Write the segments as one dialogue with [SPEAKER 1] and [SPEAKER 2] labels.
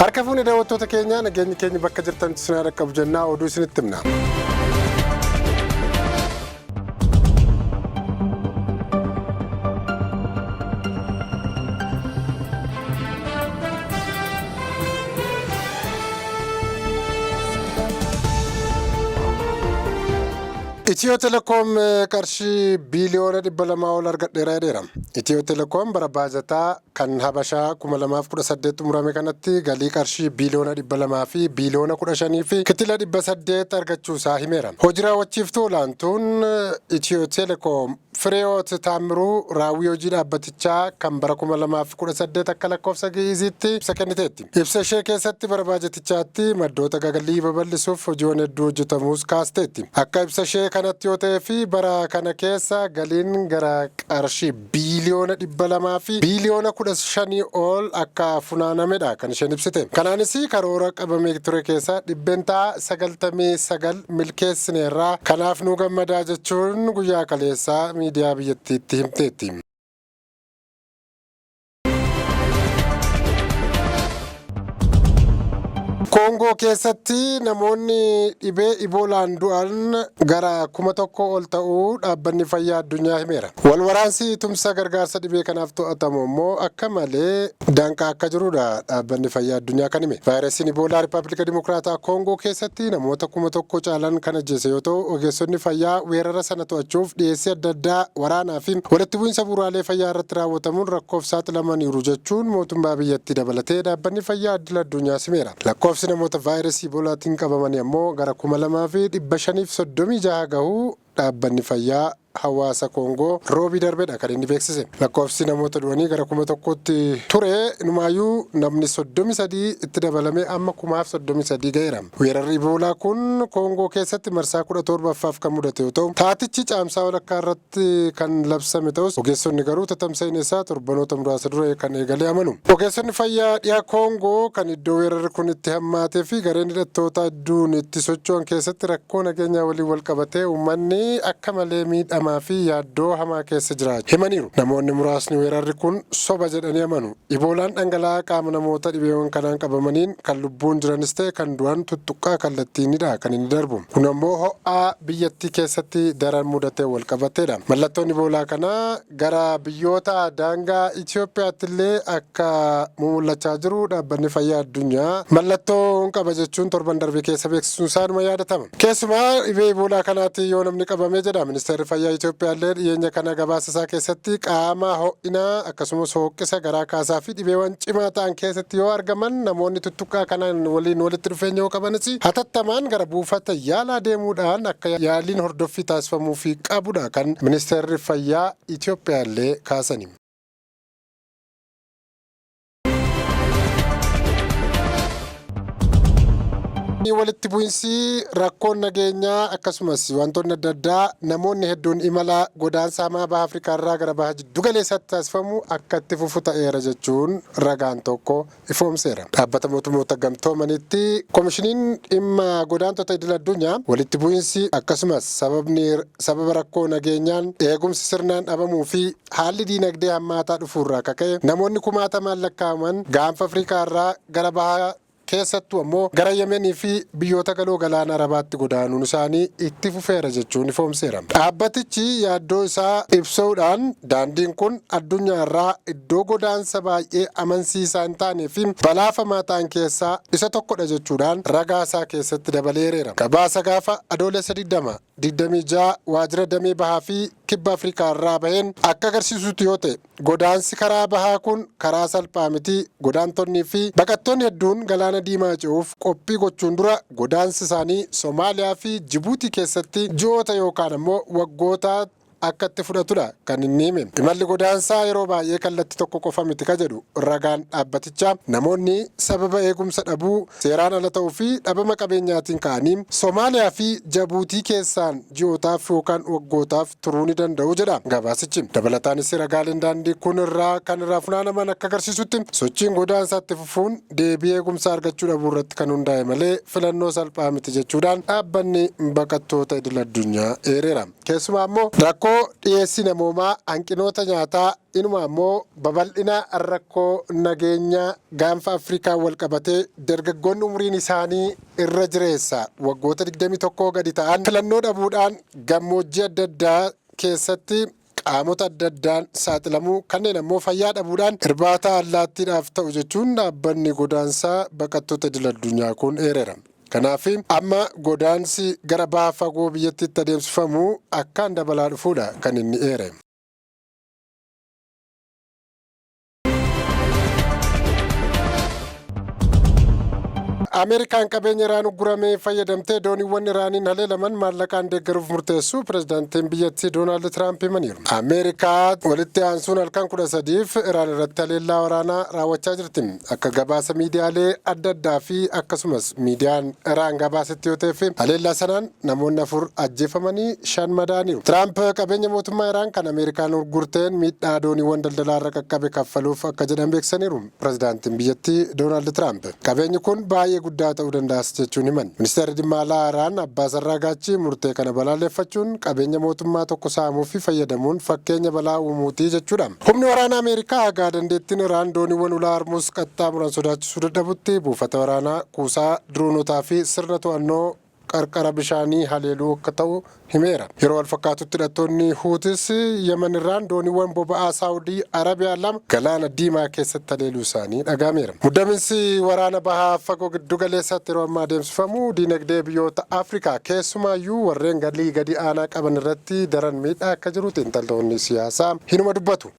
[SPEAKER 1] Harka fuuni daawwattoota keenya nageenyi keenya bakka jirtanitti isin dhaqqabu jennaa oduu isinitti himna. Itiyoo Telekoom qarshii biiliyoona 200 ol argadheera jedheera. Itiyoo Telekoom bara baajataa kan Habashaa 2018 xumurame kanatti galii qarshii biiliyoona 200 fi biiliyoona 15 fi kitila 800 argachuusaa himeera. Hojii raawwachiiftuu olaantuun Itiyoo Telekoom Fireewoot Taamiruu raawwii hojii dhaabbatichaa kan bara 2018 akka lakkoofsa Gi'iziitti ibsa kenniteetti. Ibsa ishee keessatti bara baajatichaatti maddoota galii babal'isuuf hojiiwwan hedduu hojjetamuus kaasteetti. Akka ibsa ishee kanatti yoo ta'e fi bara kana keessa galiin gara qarshii biiliyoona 200 fi biiliyoona 15 ol akka funaanamedha kan isheen ibsite. Kanaanis karoora qabamee ture keessa dhibbentaa 99 milkeessineerraa kanaaf nu gammadaa jechuun guyyaa kaleessaa miidiyaa biyyattiitti himteetti. Koongoo keessatti namoonni dhibee Iboolaan du'an gara 1,000 ol ta'uu dhaabbanni fayyaa addunyaa himeera. Walwaraansi tumsa gargaarsa dhibee kanaaf to'atamu immoo akka malee danqaa akka jirudha dhaabbanni fayyaa addunyaa kan hime. Vaayirasiin Iboolaa Rippaabilika Dimokiraataa Koongoo keessatti namoota 1,000 caalan kan ajjeese yoo ta'u, ogeessonni fayyaa weerara sana to'achuuf dhiyeessii adda addaa waraanaa fi walitti bu'iinsa bu'uuraalee fayyaa irratti raawwatamuun rakkoof saaxilamaniiru jechuun mootummaa biyyattii dabalatee dhaabbanni fayyaa idil addunyaa himeera. Lakkoofsi namoota vaayirasii Iboolaatiin qabamanii ammoo gara 2,536 gahuu dhaabbanni fayyaa hawaasa Koongoo roobii darbedha kan inni beeksise. Lakkoofsi namoota du'anii gara 1,000tti ture numaayyuu namni 33 itti dabalamee amma 1,033 ga'eera. Weerarri Iboolaa kun Koongoo keessatti marsaa 17ffaaf kan mudate yoo ta'u, taatichi caamsaa walakkaa irratti kan labsame ta'us ogeessonni garuu tatamsa'in isaa torbanoota muraasa dura kan eegalee amanu. Ogeessonni fayyaa dhiyaa Koongoo kan iddoo weerarri kun itti hammaatee fi gareen hidhattoota hedduun itti socho'an keessatti rakkoo nageenyaa waliin wal qabatee uummanni akka malee miidhama fi yaaddoo hamaa keessa jiraachuu himaniiru. Namoonni muraasni weerarri kun soba jedhanii amanu. Iboolaan dhangala'aa qaama namoota dhibeewwan kanaan qabamaniin kan lubbuun jiranis ta'e kan du'an tuttuqqaa kallattiinidha kan inni darbu. Kun ammoo ho'aa biyyattii keessatti daran mudatee wal qabateedha. Mallattoon Iboolaa kanaa gara biyyoota daangaa Itoophiyaatti illee akka mul'achaa jiru dhaabbanni fayyaa addunyaa mallattoo qaba jechuun torban darbe keessa beeksisuun isaanuma yaadatama. Keessumaa dhibee Iboolaa kanaatti yoo namni qabamee jedha ministeerri fayyaa Itoophiyaallee dhiyeenya kana gabaasa isaa keessatti qaama ho'inaa akkasumas hooqqisa garaa kaasaa fi dhibeewwan cimaa ta'an keessatti yoo argaman namoonni tuttuqqaa kanaan waliin walitti dhufeenya yoo qabanis hatattamaan gara buufata yaalaa deemuudhaan akka yaaliin hordoffii taasifamuufii qabudha kan ministeerri fayyaa Itoophiyaallee kaasani. Walitti bu'iinsi rakkoon nageenyaa akkasumas wantoonni adda addaa namoonni hedduun imala godaansa hamaa baha Afrikaa irraa gara baha jiddu galeessaatti taasifamu akka itti fufu ta'eera jechuun ragaan tokko ifoomseera. Dhaabbata mootummoota gamtoomanitti koomishiniin dhimma godaantota idil addunyaa walitti bu'iinsi akkasumas sababa rakkoo nageenyaan eegumsi sirnaan dhabamuu fi haalli diinagdee hammaataa dhufuurraa ka'e namoonni kumaatamaan lakkaa'aman gaanfa Afrikaa irraa gara baha keessattuu ammoo gara Yemenii fi biyyoota galoo galaana Arabaatti godaanuun isaanii itti fufeera jechuun ifoomseera. Dhaabbatichi yaaddoo isaa ibsuudhaan daandiin kun addunyaa irraa iddoo godaansa baay'ee amansiisaa hin taanee fi balaafamaa ta'an keessaa isa tokkodha jechuudhaan ragaa isaa keessatti dabaleereera. Gabaasa gaafa adoolessa 26 waajjira damee bahaa fi kibba Afrikaa irraa baheen akka agarsiisutti yoo ta'e godaansi karaa bahaa kun karaa salphaa miti. Godaantonnii fi baqattoonni hedduun galaana diimaa ce'uuf qophii gochuun dura godaansi isaanii Somaaliyaa fi Jibuutii keessatti ji'oota yookaan ammoo waggoota akka itti fudhatudha kan inni hime. Imalli godaansaa yeroo baay'ee kallattii tokko qofa miti ka jedhu ragaan dhaabbatichaa namoonni sababa eegumsa dhabuu seeraan ala ta'uu fi dhabama qabeenyaatiin ka'anii Somaaliyaa fi Jibuutii keessaan ji'ootaaf yookaan waggootaaf turuu ni danda'u jedha gabaasichi. Dabalataanis ragaaleen daandii kun kan irraa funaanaman akka agarsiisutti sochiin godaansaa itti fufuun deebii eegumsaa argachuu dhabuu irratti kan hundaa'e malee filannoo salphaa miti jechuudhaan dhaabbanni baqattoota idil addunyaa eereera. Keessumaa ammoo rakkoo immoo dhiyeessii namoomaa, hanqinoota nyaataa, inuma immoo babal'ina rakkoo nageenya gaanfa Afrikaa wal qabatee dargaggoonni umriin isaanii irra jireessa waggoota 21 gadi ta'an filannoo dhabuudhaan gammoojjii adda addaa keessatti qaamota adda addaan saaxilamuu kanneen ammoo fayyaa dhabuudhaan irbaata allaattiidhaaf ta'u jechuun dhaabbanni godaansaa baqattoota idil-addunyaa kun eereera. Kanaaf amma godaansi gara baha fagoo biyyattiitti adeemsifamu akkaan dabalaa dhufuudha kan inni eere. Ameerikaan qabeenya Iraan uggurame fayyadamtee dooniiwwan Iraaniin haleelaman maallaqaan deeggaruuf murteessuu pirezidaantiin biyyattii Doonaald Tiraamp himaniiru. Ameerikaa walitti aansuun halkan 13f Iraan irratti haleellaa waraanaa raawwachaa jirti. Akka gabaasa miidiyaalee adda addaa fi akkasumas miidiyaan Iraan gabaasetti yoo ta'e haleellaa sanaan namoonni 4 ajjeefamanii 5 madaaniiru. Tiraamp qabeenya mootummaa Iraan kan Ameerikaan uggurteen miidhaa dooniiwwan daldalaa irra qaqqabe kaffaluuf akka jedhan beeksisaniiru. Pirezidaantiin biyyattii Doonaald Tiraamp qabeenyi kun baay'ee guddaa ta'uu danda'as jechuun himan. Ministeerri dhimma alaa Iraan Abbaas Arraagaachii murtee kana balaaleffachuun qabeenya mootummaa tokko saamuu fi fayyadamuun fakkeenya balaa uumuutii jechuudha. Humni waraanaa Ameerikaa hagaa dandeettiin Iraan dooniiwwan ulaa Hormuuz qaxxaamuran sodaachisuu dadhabutti buufata waraanaa kuusaa diroonotaa fi sirna to'annoo qarqara bishaanii haleeluu akka ta'u himeera. Yeroo wal fakkaatutti hidhattoonni Huutis Yemen irraan dooniiwwan boba'aa Saawudii Arabiyaa 2 galaana Diimaa keessatti haleeluu isaanii dhagahameera. Muddamiinsi waraana bahaa fagoo giddu galeessaatti yeroo ammaa adeemsifamu diinagdee biyyoota Afrikaa keessumaayyuu warreen galii gadi aanaa qaban irratti daran miidhaa akka jiru xiinxaltoonni siyaasaa hinuma dubbatu.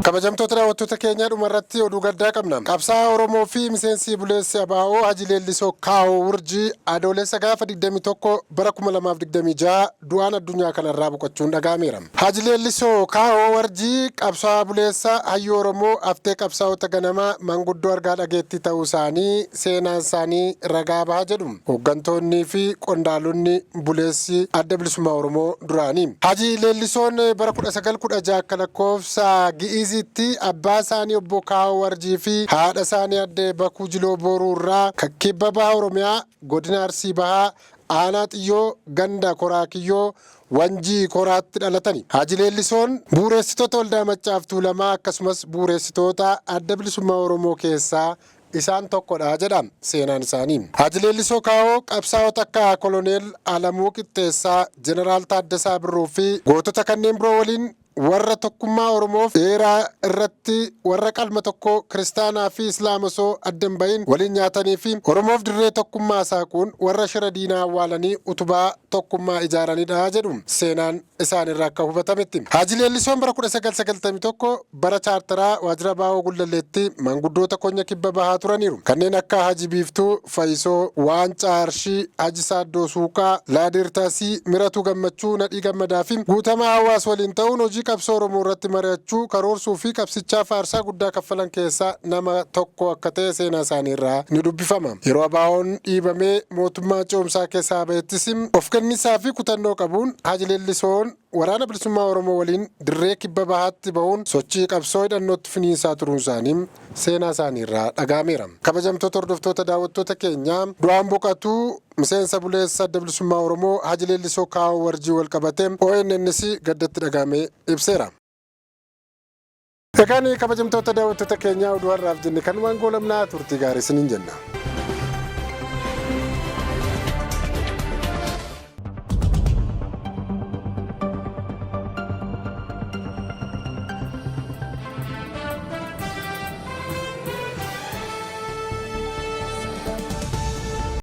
[SPEAKER 1] Kabajamtoota daawwattoota keenyaa dhumarratti oduu gaddaa qabna. Qabsaa'aa Oromoo fi miseensi buleessi ABO Haji Leellisoo Kaawoo Wurjii adoolessa gaafa 21 bara 2026 du'aan addunyaa kanarraa boqochuun dhagahameera. Haji Leellisoo Kaawoo Wurjii qabsaa'aa buleessa hayyuu Oromoo haftee qabsaa'ota ganamaa manguddoo argaa dhageettii ta'uu isaanii seenaan isaanii ragaa baha jedhu hooggantoonnii fi qondaalonni buleessi adda bilisummaa Oromoo duraanii. Haji Leellisoon bara 1916 akka lakkoofsa Gi'iizii abbaa isaanii obbo Kaawoo Wurjii fi haadha isaanii adde Bakuu Jiloo Booruu irraa kibba baha Oromiyaa godina Arsii bahaa aanaa Xiyyoo ganda Koraakiyyoo Wanjii Koraatti dhalatani. Haji Leellisoon bu'uureessitoota waldaa Maccaa fi Tuulamaa akkasumas bu'uureessitoota adda bilisummaa Oromoo keessaa isaan tokkodha jedha seenaan isaanii. Haji Leellisoo Kaawoo qabsaa'ota akka koloneel Alamuu Qixxeessaa, jeneraal Taaddasaa Birruu fi gootota kanneen biroo waliin warra tokkummaa Oromoof dheeraa irratti warra qalma tokko kiristaanaa fi islaama osoo addan bahin waliin nyaatanii fi Oromoof dirree tokkummaa saaquun warra shira diinaa awwaalanii utubaa tokkummaa ijaaranidha jedhu seenaan isaanirraa akka hubatametti. Haji Leellisoon bara 1991 bara chaartaraa waajjira baa'oo Gullalleetti manguddoota konya kibba bahaa turaniiru. Kanneen akka Haji Biiftuu Faayisoo, Waancaa Arshii, Haji Saaddoo Suuqaa, Laadirtaasii, Miratuu Gammachuu, Nadhii Gammadaa fi guutamaa hawaasa waliin ta'uun hojii qabsoo Oromoo irratti mari'achuu karoorsuu fi qabsichaa faarsaa guddaa kaffalan keessaa nama tokko akka ta'e seenaa isaaniirraa ni dubbifama. Yeroo ABO'n dhiibamee mootummaa ce'umsaa keessaa ba'ettis of kennisaa fi kutannoo qabuun Haji Leellisoon waraana bilisummaa Oromoo waliin dirree kibba bahaatti bahuun sochii qabsoo hidhannootti finiinsaa turuun isaanii seenaa isaaniirraa dhagahameera. Kabajamtoota hordoftoota daawwattoota keenyaa du'aan boqatuu miseensa buleessa adda bilisummaa Oromoo Haji Leellisoo Kaawoo Wurjii wal qabatee ONN's gaddatti dhagahamee ibseera. Egaan kabajamtoota daawwattoota keenyaa oduu har'aaf jenne kanumaan goolabnaa turtii gaarii isiniin jenna.